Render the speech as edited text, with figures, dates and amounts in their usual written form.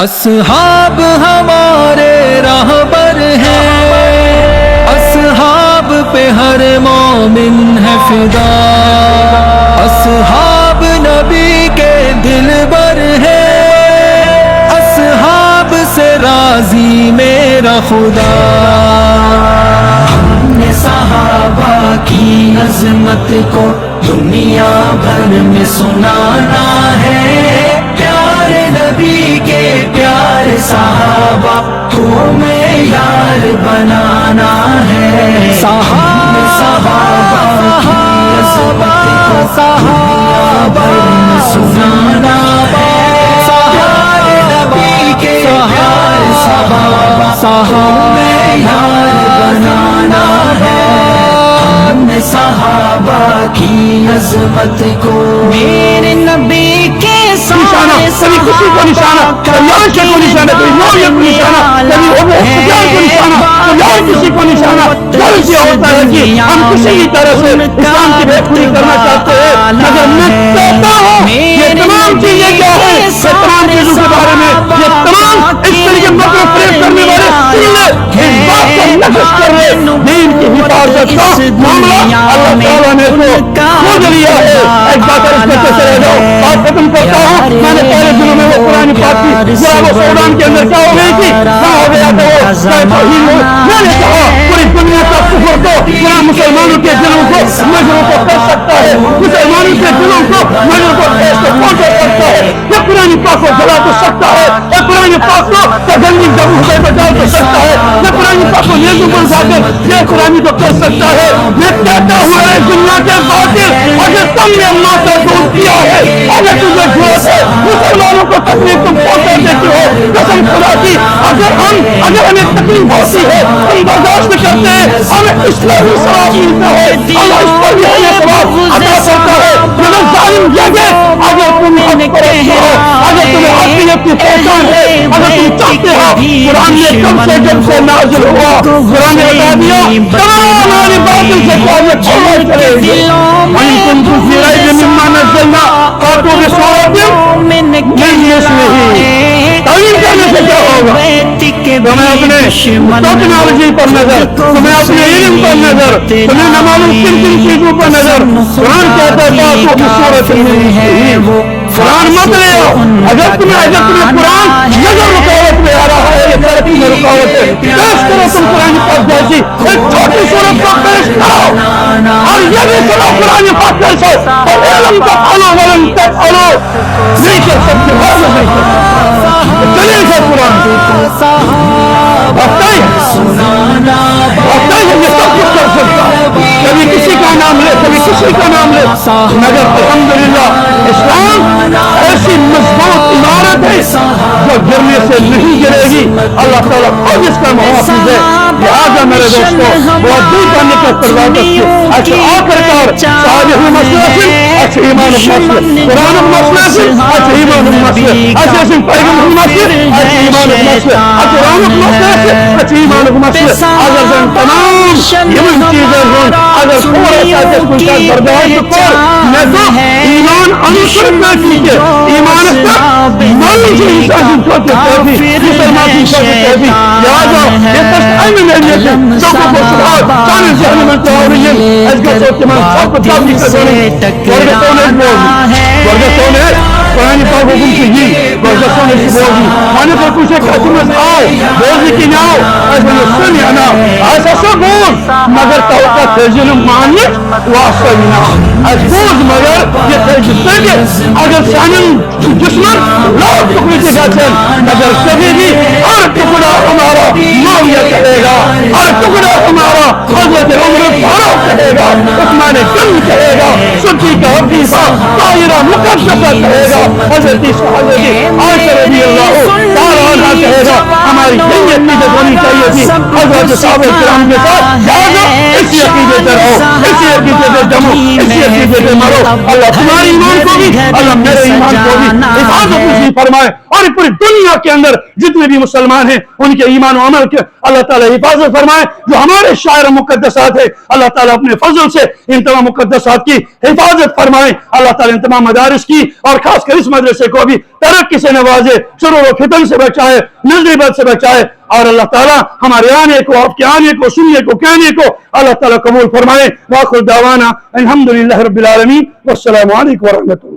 اصحاب ہمارے راہبر ہیں، اصحاب پہ ہر مومن ہے فدا، اصحاب نبی کے دلبر ہیں، اصحاب سے راضی میرا خدا۔ ہم نے صحابہ کی عظمت کو دنیا بھر میں سنانا ہے، پیارے نبی کے پیارے صحابہ کو معیار بنانا ہے۔ صحابہ کی عظمت کو دنیا بھر میں سنانا ہے، پیارے نبی کے پیارے صحابہ کو معیار بنانا ہے۔ ہم نے صحابہ کی عظمت کو میرے نبی کے نشانہ، کبھی کسی کو نشانہ، کبھی عائشہ کو نشانہ، کبھی معاویہ کو نشانہ، کبھی ابو سفیان کو نشانہ، کبھی اور کسی کو نشانہ۔ غرض یہ ہوتا ہے کہ ہم کسی بھی طرح سے اسلام کی بات پوری کرنا چاہتے ہیں، مگر میں کہتا ہوں یہ تمام چیزیں کیا ہیں، یہ تمام چیزوں کے بارے میں، یہ تمام اس طریقے مکر فریب کرنے والے سیلے اس بات کو نقص کر رہے دین کی حفاظت کا معاملہ اللہ تعالیٰ نے تو کھود لیا ہے۔ ایک بات عرض کرتے چلے جاؤ اور ختم کرتا ہوں۔ میں نے پہلے دنوں میں وہ قرآن پاک کی ذرا وہ سودان کے اندر کیا ہو گئی تھی، کہاں ہو گیا تھا وہ توحید ہو۔ میں نے کہا پوری دنیا کا کفر تو یہاں مسلمانوں کے دلوں کو مجروں کو کر سکتا ہے، مسلمانوں کے دلوں کو مجروں کو ایس کو پہنچا سکتا ہے، یہ قرآن پاک کو جلا تو سکتا ہے، یہ قرآن پاک کو تجلی جب اسے بچا تو سکتا ہے، یہ قرآن پاک کو نیزوں پر اٹھا کر یہ قرآن کو کر سکتا ہے۔ میں کہتا ہوں اے دنیا کے باطل، اگر تم نے اللہ سے دور کیا ہے، اگر تجھے جھوٹ ہے مسلمانوں کو تکلیف تم پہنچا دیتے ہو، قسم خدا کی اگر ہمیں تکلیف ہوتی ہے ہم برداشت کرتے ہیں، ہمیں اسلامی ثواب ملتا ہے، اللہ اس پر بھی ہمیں ثواب عطا کرتا ہے۔ مگر ظالم یہ ہے اگر تم حق پرست ہو، اگر تمہیں حقیقت کی پہچان ہے، اگر تم چاہتے ہو قرآن نے کب سے جب سے نازل ہوا قرآن نے بتا دیا تمام ہماری باطل سے قومیں چھوڑ کرے گی۔ وَإِن كُنتُمْ فِي رَيْبٍ مِّمَّا نَزَّلْنَا فَأْتُوا بِسُورَةٍ مِّن مِّثْلِهِ۔ تعلیم کرنے سے کیا ہوگا؟ تمہیں اپنے ٹیکنالوجی پر نظر، تمہیں اپنے علم پر نظر، تمہیں نہ معلوم کن کن چیزوں پر نظر۔ قرآن کہتا ہے فَأْتُوا بِسُورَةٍ مِّن مِّثْلِهِ۔ قرآن مت لے آؤ، اگر تمہیں قرآن نظر رکاوٹ میں آ رہا ہے، یہ ترقی میں رکاوٹ ہے، پیش کرو تم قرآن پاک جیسی ایک چھوٹی صورت کو پیش کرو اور یہ بھی کرو قرآن پاک جیسے علم تفعلوا ولم تفعلوا، نہیں کر سکتے، نہیں کر سکتے۔ چلیے گا قرآن واقعی یہ سب کچھ کر سکتا ہے، کبھی کسی کا نام لے کبھی کسی کا نام لے، مگر الحمدللہ اسلام ایسی مضبوط عمارت ہے جو گرنے سے نہیں گرے گی، اللہ تعالیٰ خود اس کا محافظ ہے۔ لہٰذا میرے دوستوں بہت دور کرنے کا پروادت سے اچھا آخر کار صحابہ مسلسل اچھا ایمان مسلسل قرآن مسلسل اچھا ایمان مسلسل اچھا اسم پیغمبر مسلسل اچھا ایمان مسلسل اچھا قرآن مسلسل اچھا ایمان مسلسل۔ اگر ہم تمام یہ چیزیں ہوں، اگر تھوڑا سا جس کو کا برداشت کر میں تو ایمان انشر میں کیجئے ایمان تک مالی سے انسان چھوٹے تیبی مسلمان کی چھوٹے تیبی لہذا یہ تشت ایمن ہے سوکو کو سبحان چانے ذہن میں تحوریل اس کا سوچ من سب کو تابی سے دونی ورگتوں نے قرآن پاک حکم کی جی ورگتوں نے بوزی مانے پر کچھ ایک حکمت آئے بوزی کی ناؤ ایسا یہ سن یا نا ایسا سب بوز مگر توقع تیجن مانیت واسطہ ناؤ ایس بوز مگر یہ تیجن تیجن اگر سانن دشمن لاکھ ٹکڑی سے گاچن مگر کبھی بھی ہر ٹکڑا ہمارا معاویہ کہے گا، ہر ٹکڑا ہمارا حضرت عمر فاروق کہے گا، عثمان غنی کہے گا، صدیق حفیظہ طاہرہ مقدسہ کہے گا، حضرت عائشہ رضی اللہ تعالیٰ عنہ کہے گا۔ ہماری یہ عقیدت ہونی چاہیے تھی حضرت صحابہ کرام کے ساتھ، لہذا اس اسی عقیدے سے رہو، اسی عقیدے سے جمو، اسی عقیدے سے مرو. اللہ تمہارے ایمان کو بھی، اللہ میرے ایمان کو بھی حفاظت نصیب فرمائے، اور پوری دنیا کے اندر جتنے بھی مسلمان ہیں ان کے ایمان و عمل کے اللہ تعالیٰ حفاظت فرمائے. جو ہمارے شاعر مقدسات ہیں اللہ تعالیٰ اپنے فضل سے ان تمام مقدسات کی حفاظت فرمائے. اللہ تعالیٰ ان تمام مدارس کی اور خاص کر اس مدرسے کو بھی ترقی سے نوازے، شرور و فتن سے بچائے، نظری بد سے بچائے. اور اللہ تعالیٰ ہمارے آنے کو، آپ کے آنے کو، سننے کو، کہنے کو اللہ تعالیٰ قبول فرمائے. وآخر دعوانا الحمدللہ رب العالمین، والسلام علیکم ورحمۃ اللہ.